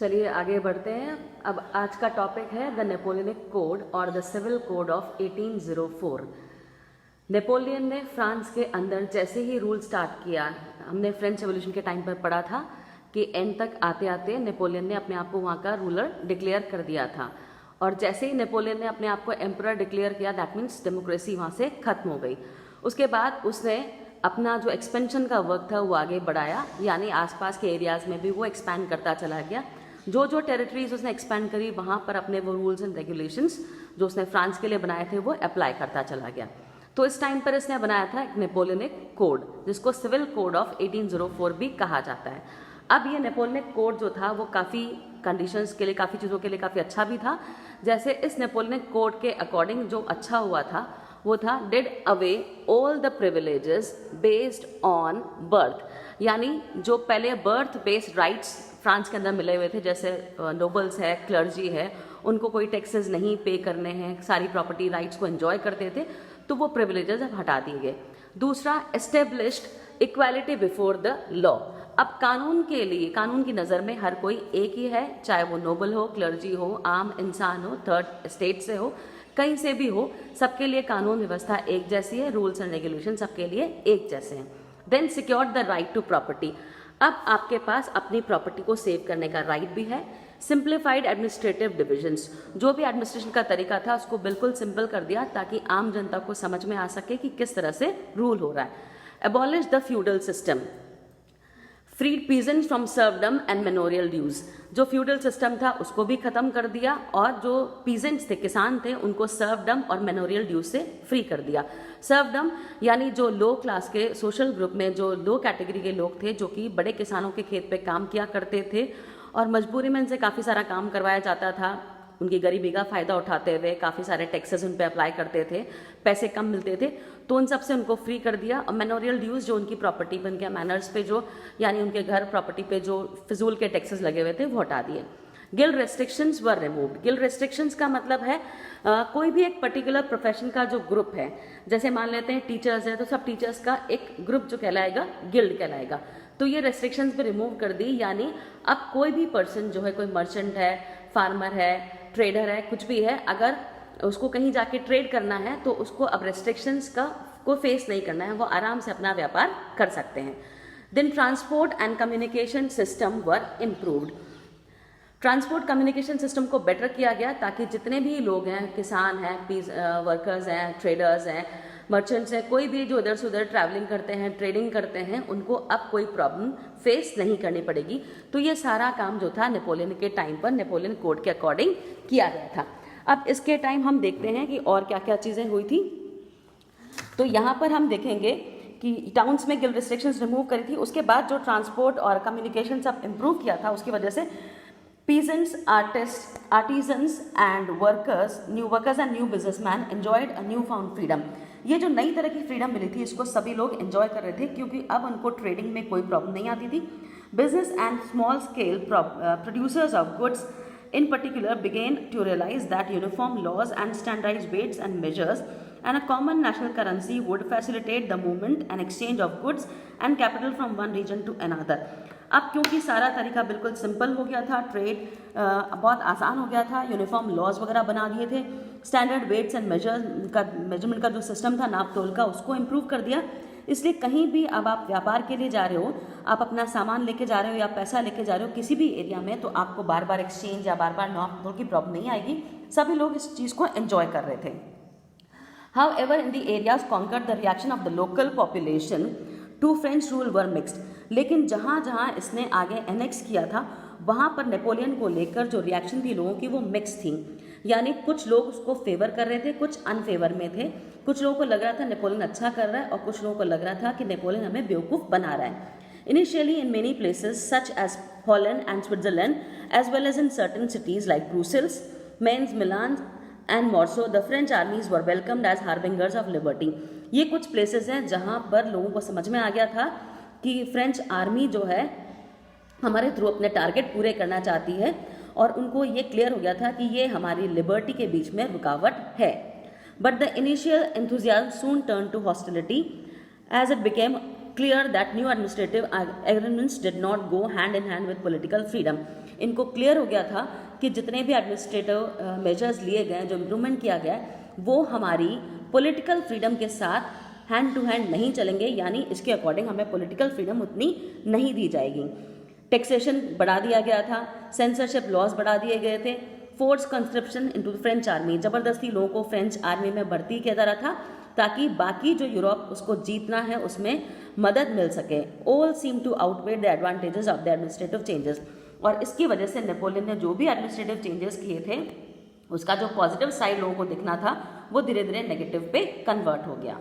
चलिए आगे बढ़ते हैं। अब आज का टॉपिक है द नेपोलियनिक कोड और the civil code of 1804। Napoleon ने फ्रांस के अंदर जैसे ही रूल स्टार्ट किया, हमने फ्रेंच रेवोल्यूशन के टाइम पर पढ़ा था कि एंड तक आते आते नेपोलियन ने अपने आप को वहाँ का रूलर डिक्लेयर कर दिया था। और जैसे ही नेपोलियन ने अपने आप को एम्परर डिक्लेयर किया, दैट मीन्स डेमोक्रेसी वहाँ से खत्म हो गई। उसके बाद उसने अपना जो एक्सपेंशन का वर्क था वो आगे बढ़ाया, यानी आसपास के एरियाज़ में भी वो एक्सपैंड करता चला गया। जो जो टेरिटरीज उसने एक्सपैंड करी वहाँ पर अपने वो रूल्स एंड रेगुलेशंस जो उसने फ्रांस के लिए बनाए थे वो अप्लाई करता चला गया। तो इस टाइम पर इसने बनाया था एक नेपोलियनिक कोड, जिसको सिविल कोड ऑफ 1804 भी कहा जाता है। अब ये नेपोलियनिक कोड जो था वो काफ़ी कंडीशंस के लिए, काफ़ी चीज़ों के लिए काफ़ी अच्छा भी था। जैसे इस नेपोलियनिक कोड के अकॉर्डिंग जो अच्छा हुआ था वो था did away all the privileges based on birth, यानी जो पहले बर्थ बेस्ड राइट्स फ्रांस के अंदर मिले हुए थे, जैसे नोबल्स है, क्लर्जी है, उनको कोई टैक्सेस नहीं पे करने हैं, सारी प्रॉपर्टी राइट्स को एंजॉय करते थे, तो वो प्रिविलेजेस अब हटा दिए गए। दूसरा, established equality before the law. अब कानून के लिए, कानून की नज़र में हर कोई एक ही है, चाहे वो नोबल हो, क्लर्जी हो, आम इंसान हो, थर्ड स्टेट से हो, कहीं से भी हो, सबके लिए कानून व्यवस्था एक जैसी है, रूल्स एंड रेगुलेशन सबके लिए एक जैसे हैं। Then secure the right to property. अब आपके पास अपनी प्रॉपर्टी को सेव करने का राइट भी है। सिंप्लीफाइड एडमिनिस्ट्रेटिव डिविजन्स, जो भी एडमिनिस्ट्रेशन का तरीका था उसको बिल्कुल सिंपल कर दिया ताकि आम जनता को समझ में आ सके कि किस तरह से रूल हो रहा है। Abolish the feudal system, freed peasants from serfdom and manorial dues. जो फ्यूडल सिस्टम था उसको भी खत्म कर दिया और जो पीजेंट्स थे, किसान थे, उनको सर्वडम और मेनोरियल ड्यूज से फ्री कर दिया। सर्वडम यानी जो लो क्लास के सोशल ग्रुप में जो लो कैटेगरी के लोग थे, जो कि बड़े किसानों के खेत पे काम किया करते थे और मजबूरी में इनसे काफ़ी सारा काम करवाया जाता था, उनकी गरीबी का फ़ायदा उठाते हुए काफ़ी सारे टैक्सेस उन पे अप्लाई करते थे, पैसे कम मिलते थे, तो उन सब से उनको फ्री कर दिया। और मेनोरियल ड्यूज, जो उनकी प्रॉपर्टी पे, उनके मैनर्स पे, जो यानी उनके घर प्रॉपर्टी पे जो फिजूल के टैक्सेस लगे हुए थे वो हटा दिए। गिल्ड रेस्ट्रिक्शंस वर रिमूव्ड। गिल्ड रेस्ट्रिक्शंस का मतलब है कोई भी एक पर्टिकुलर प्रोफेशन का जो ग्रुप है, जैसे मान लेते हैं टीचर्स है, तो सब टीचर्स का एक ग्रुप जो कहलाएगा गिल्ड कहलाएगा, तो ये रेस्ट्रिक्शंस भी रिमूव कर दी। यानी अब कोई भी पर्सन जो है, कोई मर्चेंट है, फार्मर है, ट्रेडर है, कुछ भी है, अगर उसको कहीं जाके ट्रेड करना है तो उसको अब रेस्ट्रिक्शंस का को फेस नहीं करना है, वो आराम से अपना व्यापार कर सकते हैं। Then transport and communication system were improved. Transport communication system को बेटर किया गया ताकि जितने भी लोग हैं, किसान हैं, वर्कर्स हैं, ट्रेडर्स हैं, मर्चेंट्स हैं, कोई भी जो इधर से उधर ट्रैवलिंग करते हैं, ट्रेडिंग करते हैं, उनको अब कोई प्रॉब्लम फेस नहीं करनी पड़ेगी। तो ये सारा काम जो था नेपोलियन के टाइम पर नेपोलियन कोड के अकॉर्डिंग किया गया था। अब इसके टाइम हम देखते हैं कि और क्या क्या चीज़ें हुई थी। तो यहाँ पर हम देखेंगे कि टाउन्स में गिल्ड रिस्ट्रिक्शंस रिमूव करी थी, उसके बाद जो ट्रांसपोर्ट और कम्युनिकेशन सब इम्प्रूव किया था, उसकी वजह से peasants, artisans and workers and new businessmen enjoyed a newfound freedom। ये जो नई तरह की फ्रीडम मिली थी इसको सभी लोग एंजॉय कर रहे थे क्योंकि अब उनको ट्रेडिंग में कोई प्रॉब्लम नहीं आती थी। Business and small scale producers of goods in particular began to realize that uniform laws and standardized weights and measures and a common national currency would facilitate the movement and exchange of goods and capital from one region to another। अब क्योंकि सारा तरीका बिल्कुल simple हो गया था, trade बहुत आसान हो गया था, यूनिफॉर्म लॉज वगैरह बना दिए थे, स्टैंडर्ड वेट्स एंड मेजरमेंट का जो सिस्टम था, नाप तोल का, उसको इम्प्रूव कर दिया। इसलिए कहीं भी अब आप व्यापार के लिए जा रहे हो, आप अपना सामान लेके जा रहे हो या पैसा लेके जा रहे हो किसी भी एरिया में, तो आपको बार बार एक्सचेंज या बार बार नाप तोल की प्रॉब्लम नहीं आएगी। सभी लोग इस चीज़ को एंजॉय कर रहे थे। However, in the areas conquered, the reaction of the local population to French rule were mixed। लेकिन जहाँ जहाँ इसने आगे एनेक्स किया था वहाँ पर नेपोलियन को लेकर जो रिएक्शन थी लोगों की वो मिक्स थी, यानी कुछ लोग उसको फेवर कर रहे थे, कुछ अनफेवर में थे। कुछ लोगों को लग रहा था नेपोलियन अच्छा कर रहा है और कुछ लोगों को लग रहा था कि नेपोलियन हमें बेवकूफ़ बना रहा है। Initially in many places such as Holland and Switzerland as well as in certain cities like Brussels, Mainz, Milan and Warsaw, the French armies were welcomed as harbingers of liberty। ये कुछ places हैं जहाँ पर लोगों को समझ में आ गया था कि फ्रेंच आर्मी जो है हमारे थ्रू अपने टारगेट पूरे करना चाहती है और उनको ये क्लियर हो गया था कि ये हमारी लिबर्टी के बीच में रुकावट है। But the initial enthusiasm soon turn to hostility as it became clear that new administrative arrangements did not go hand in hand with political freedom. इनको क्लियर हो गया था कि जितने भी एडमिनिस्ट्रेटिव मेजर्स लिए गए, जो इम्प्रूवमेंट किया गया वो हमारी पॉलिटिकल फ्रीडम के साथ हैंड टू हैंड नहीं चलेंगे, यानी इसके अकॉर्डिंग हमें पॉलिटिकल फ्रीडम उतनी नहीं दी जाएगी। टैक्सेशन बढ़ा दिया गया था, सेंसरशिप लॉज बढ़ा दिए गए थे, force conscription into French army, ज़बरदस्ती लोगों को फ्रेंच आर्मी में भर्ती किया जा रहा था ताकि बाकी जो यूरोप उसको जीतना है उसमें मदद मिल सके। All seem to outweigh the advantages of the administrative changes, और इसकी वजह से नेपोलियन ने जो भी एडमिनिस्ट्रेटिव चेंजेस किए थे उसका जो पॉजिटिव साइड लोगों को दिखना था वो धीरे धीरे नेगेटिव पे कन्वर्ट हो गया।